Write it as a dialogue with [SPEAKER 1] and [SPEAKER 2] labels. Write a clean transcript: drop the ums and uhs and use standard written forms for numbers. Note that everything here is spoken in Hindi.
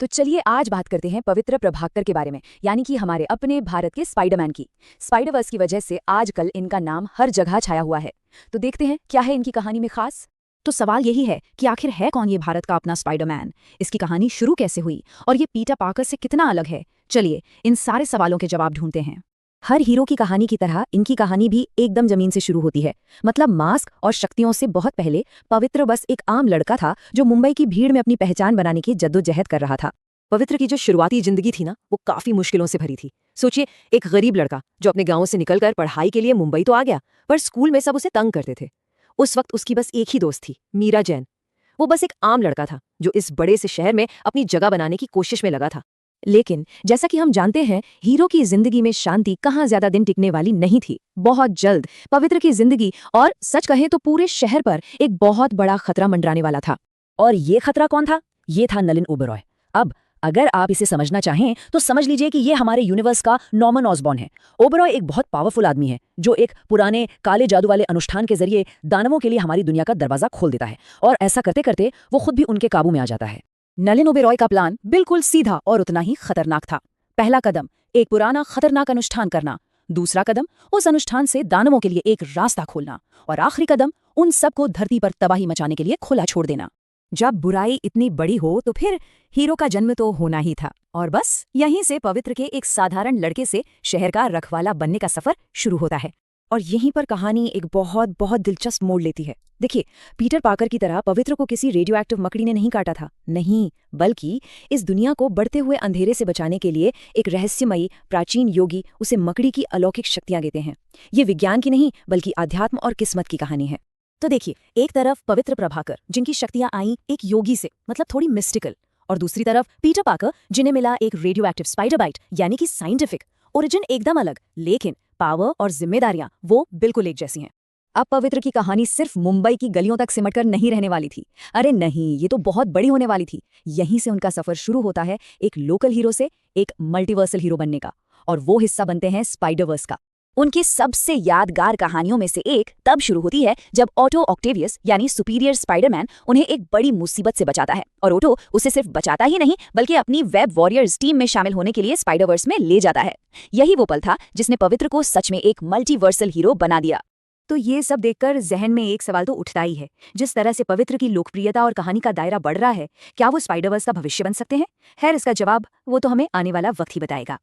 [SPEAKER 1] तो चलिए आज बात करते हैं पवित्र प्रभाकर के बारे में, यानी कि हमारे अपने भारत के स्पाइडरमैन की। स्पाइडरवर्स की वजह से आजकल इनका नाम हर जगह छाया हुआ है। तो देखते हैं क्या है इनकी कहानी में खास।
[SPEAKER 2] तो सवाल यही है कि आखिर है कौन ये भारत का अपना स्पाइडरमैन, इसकी कहानी शुरू कैसे हुई और ये पीटर पार्कर से कितना अलग है। चलिए इन सारे सवालों के जवाब ढूंढते हैं।
[SPEAKER 1] हर हीरो की कहानी की तरह इनकी कहानी भी एकदम जमीन से शुरू होती है। मतलब मास्क और शक्तियों से बहुत पहले पवित्र बस एक आम लड़का था जो मुंबई की भीड़ में अपनी पहचान बनाने की जद्दोजहद कर रहा था।
[SPEAKER 3] पवित्र की जो शुरुआती जिंदगी थी ना, वो काफी मुश्किलों से भरी थी। सोचिए, एक गरीब लड़का जो अपने गांव से निकलकर पढ़ाई के लिए मुंबई तो आ गया, पर स्कूल में सब उसे तंग करते थे। उस वक्त उसकी बस एक ही दोस्त थी, मीरा जैन। वो बस एक आम लड़का था जो इस बड़े से शहर में अपनी जगह बनाने की कोशिश में लगा था।
[SPEAKER 1] लेकिन जैसा कि हम जानते हैं, हीरो की जिंदगी में शांति कहाँ ज्यादा दिन टिकने वाली नहीं थी। बहुत जल्द पवित्र की जिंदगी और सच कहें तो पूरे शहर पर एक बहुत बड़ा खतरा मंडराने वाला था। और ये खतरा कौन था? ये था नलिन ओबेरॉय। अब अगर आप इसे समझना चाहें तो समझ लीजिए कि ये हमारे यूनिवर्स का नॉर्मन ऑसबॉर्न है। ओबेरॉय एक बहुत पावरफुल आदमी है जो एक पुराने काले जादू वाले अनुष्ठान के जरिए दानवों के लिए हमारी दुनिया का दरवाजा खोल देता है, और ऐसा करते करते वो खुद भी उनके काबू में आ जाता है।
[SPEAKER 2] नलिन ओबेरॉय का प्लान बिल्कुल सीधा और उतना ही खतरनाक था। पहला कदम एक पुराना खतरनाक अनुष्ठान करना, दूसरा कदम उस अनुष्ठान से दानवों के लिए एक रास्ता खोलना, और आखिरी कदम उन सबको धरती पर तबाही मचाने के लिए खुला छोड़ देना।
[SPEAKER 1] जब बुराई इतनी बड़ी हो तो फिर हीरो का जन्म तो होना ही था, और बस यहीं से पवित्र के एक साधारण लड़के से शहर का रखवाला बनने का सफर शुरू होता है। और यहीं पर कहानी एक बहुत बहुत दिलचस्प मोड़ लेती है। देखिए, पीटर पार्कर की तरह पवित्र को किसी रेडियो एक्टिव मकड़ी ने नहीं काटा था, नहीं, बल्कि इस दुनिया को बढ़ते हुए अंधेरे से बचाने के लिए एक रहस्यमयी प्राचीन योगी उसे मकड़ी की अलौकिक शक्तियां देते हैं। ये विज्ञान की नहीं बल्कि आध्यात्म और किस्मत की कहानी है।
[SPEAKER 2] तो देखिए, एक तरफ पवित्र प्रभाकर जिनकी शक्तियां आईं एक योगी से, मतलब थोड़ी मिस्टिकल, और दूसरी तरफ पीटर पार्कर जिन्हें मिला एक रेडियो एक्टिव स्पाइडर बाइट, यानी कि साइंटिफिक। ओरिजिन एकदम अलग, लेकिन पावर और जिम्मेदारियां वो बिल्कुल एक जैसी हैं।
[SPEAKER 1] अब पवित्र की कहानी सिर्फ मुंबई की गलियों तक सिमटकर नहीं रहने वाली थी। अरे नहीं, ये तो बहुत बड़ी होने वाली थी। यहीं से उनका सफर शुरू होता है एक लोकल हीरो से एक मल्टीवर्सल हीरो बनने का, और वो हिस्सा बनते हैं स्पाइडरवर्स का। उनकी सबसे यादगार कहानियों में से एक तब शुरू होती है जब ऑटो ऑक्टेवियस यानी सुपीरियर स्पाइडरमैन उन्हें एक बड़ी मुसीबत से बचाता है, और ऑटो उसे सिर्फ बचाता ही नहीं बल्कि अपनी वेब वॉरियर्स टीम में शामिल होने के लिए स्पाइडरवर्स में ले जाता है। यही वो पल था जिसने पवित्र को सच में एक मल्टीवर्सल हीरो बना दिया। तो ये सब देखकर जहन में एक सवाल तो उठता ही है। जिस तरह से पवित्र की लोकप्रियता और कहानी का दायरा बढ़ रहा है, क्या वो स्पाइडरवर्स का भविष्य बन सकते हैं? खैर, इसका जवाब वो तो हमें आने वाला वक्त ही बताएगा।